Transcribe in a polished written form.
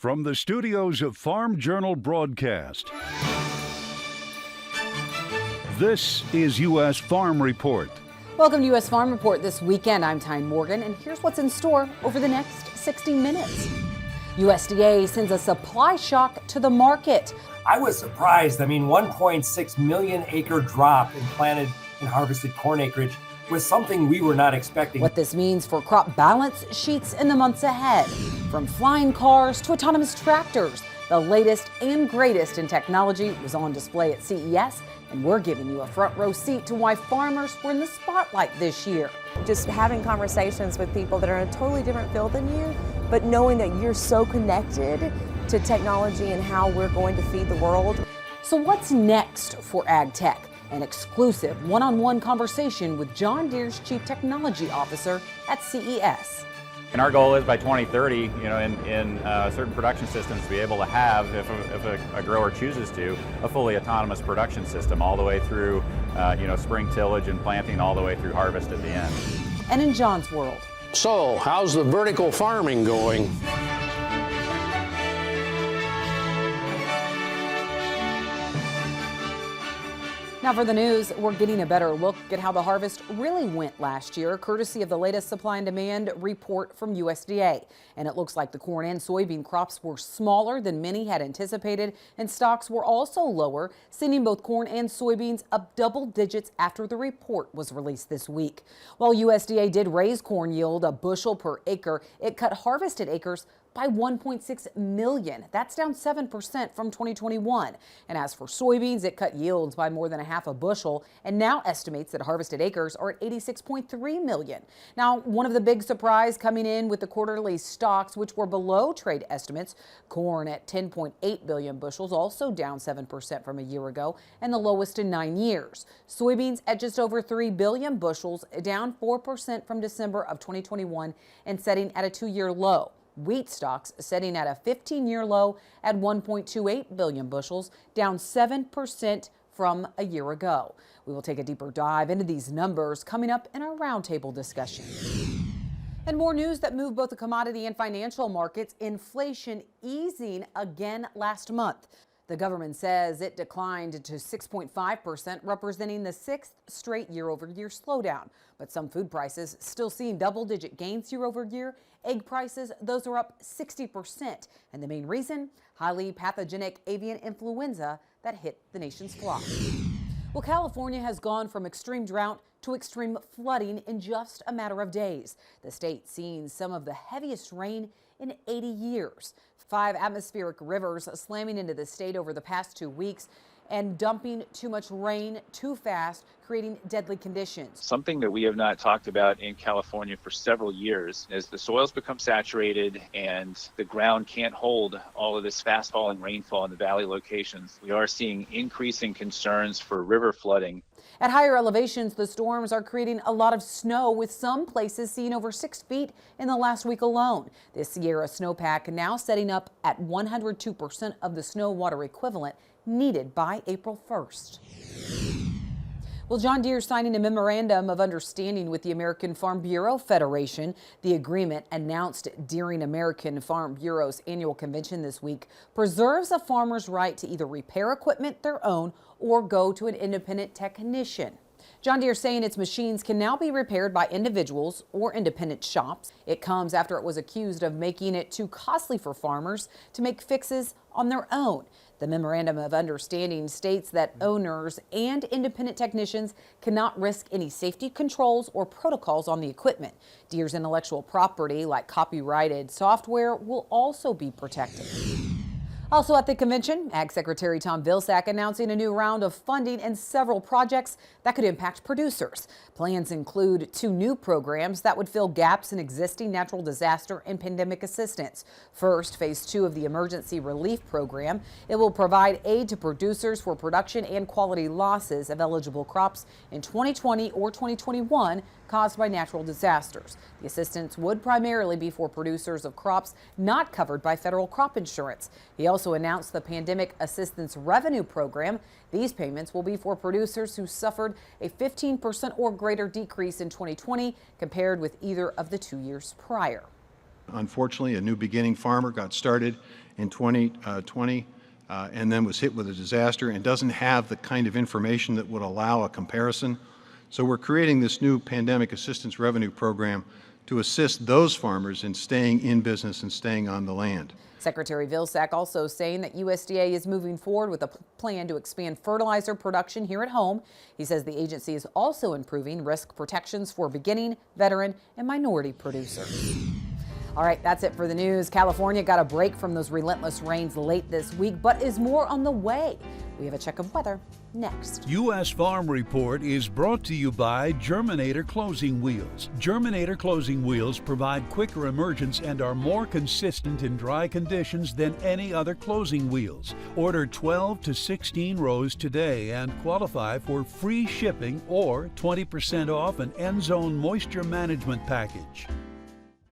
From the studios of Farm Journal Broadcast, this is U.S. Farm Report. Welcome to U.S. Farm Report this weekend. I'm Tyne Morgan, and here's what's in store over the next 60 minutes. USDA sends a supply shock to the market. I was surprised. 1.6 million acre drop in planted and harvested corn acreage was something we were not expecting. What this means for crop balance sheets in the months ahead. From flying cars to autonomous tractors, the latest and greatest in technology was on display at CES, and we're giving you a front row seat to why farmers were in the spotlight this year. Just having conversations with people that are in a totally different field than you, but knowing that you're so connected to technology and how we're going to feed the world. So what's next for ag tech? An exclusive one-on-one conversation with John Deere's Chief Technology Officer at CES. And our goal is by 2030, in certain production systems to be able to have, if a grower chooses to, a fully autonomous production system all the way through, spring tillage and planting all the way through harvest at the end. And in John's world. So, how's the vertical farming going? Now for the news, we're getting a better look at how the harvest really went last year, courtesy of the latest supply and demand report from USDA. And it looks like the corn and soybean crops were smaller than many had anticipated, and stocks were also lower, sending both corn and soybeans up double digits after the report was released this week. While USDA did raise corn yield a bushel per acre, it cut harvested acres by 1.6 million. That's down 7% from 2021. And as for soybeans, it cut yields by more than a half a bushel and now estimates that harvested acres are at 86.3 million. Now, one of the big surprise coming in with the quarterly stocks, which were below trade estimates. Corn at 10.8 billion bushels, also down 7% from a year ago and the lowest in 9 years. Soybeans at just over 3 billion bushels, down 4% from December of 2021 and setting at a 2-year low. Wheat stocks setting at a 15-year low at 1.28 billion bushels, down 7% from a year ago. We will take a deeper dive into these numbers coming up in our roundtable discussion. And more news that moved both the commodity and financial markets. Inflation easing again last month. The government says it declined to 6.5%, representing the 6th straight year-over-year slowdown. But some food prices still seeing double-digit gains year-over-year. Egg prices, those are up 60%. And the main reason, highly pathogenic avian influenza that hit the nation's flock. Well, California has gone from extreme drought to extreme flooding in just a matter of days. The state seeing some of the heaviest rain in 80 years. 5 atmospheric rivers slamming into the state over the past 2 weeks and dumping too much rain too fast, creating deadly conditions. Something that we have not talked about in California for several years. As the soils become saturated and the ground can't hold all of this fast falling rainfall in the valley locations, we are seeing increasing concerns for river flooding. At higher elevations, the storms are creating a lot of snow, with some places seeing over 6 feet in the last week alone. This Sierra snowpack now setting up at 102% of the snow water equivalent needed by April 1st. Well, John Deere signing a memorandum of understanding with the American Farm Bureau Federation. The agreement, announced during American Farm Bureau's annual convention this week, preserves a farmer's right to either repair equipment their own or go to an independent technician. John Deere saying its machines can now be repaired by individuals or independent shops. It comes after it was accused of making it too costly for farmers to make fixes on their own. The Memorandum of Understanding states that owners and independent technicians cannot risk any safety controls or protocols on the equipment. Deere's intellectual property, like copyrighted software, will also be protected. Also at the convention, Ag Secretary Tom Vilsack announcing a new round of funding and several projects that could impact producers. Plans include 2 new programs that would fill gaps in existing natural disaster and pandemic assistance. First, phase 2 of the Emergency Relief Program. It will provide aid to producers for production and quality losses of eligible crops in 2020 or 2021 caused by natural disasters. The assistance would primarily be for producers of crops not covered by federal crop insurance. He also announced the Pandemic Assistance Revenue Program. These payments will be for producers who suffered a 15% or greater decrease in 2020 compared with either of the 2 years prior. Unfortunately, a new beginning farmer got started in 2020 and then was hit with a disaster and doesn't have the kind of information that would allow a comparison. So we're creating this new Pandemic Assistance Revenue Program to assist those farmers in staying in business and staying on the land. Secretary Vilsack also saying that USDA is moving forward with a plan to expand fertilizer production here at home. He says the agency is also improving risk protections for beginning, veteran, and minority producers. All right, that's it for the news. California got a break from those relentless rains late this week, but is more on the way. We have a check of weather next. U.S. Farm Report is brought to you by Germinator Closing Wheels. Germinator Closing Wheels provide quicker emergence and are more consistent in dry conditions than any other closing wheels. Order 12 to 16 rows today and qualify for free shipping or 20% off an End Zone moisture management package.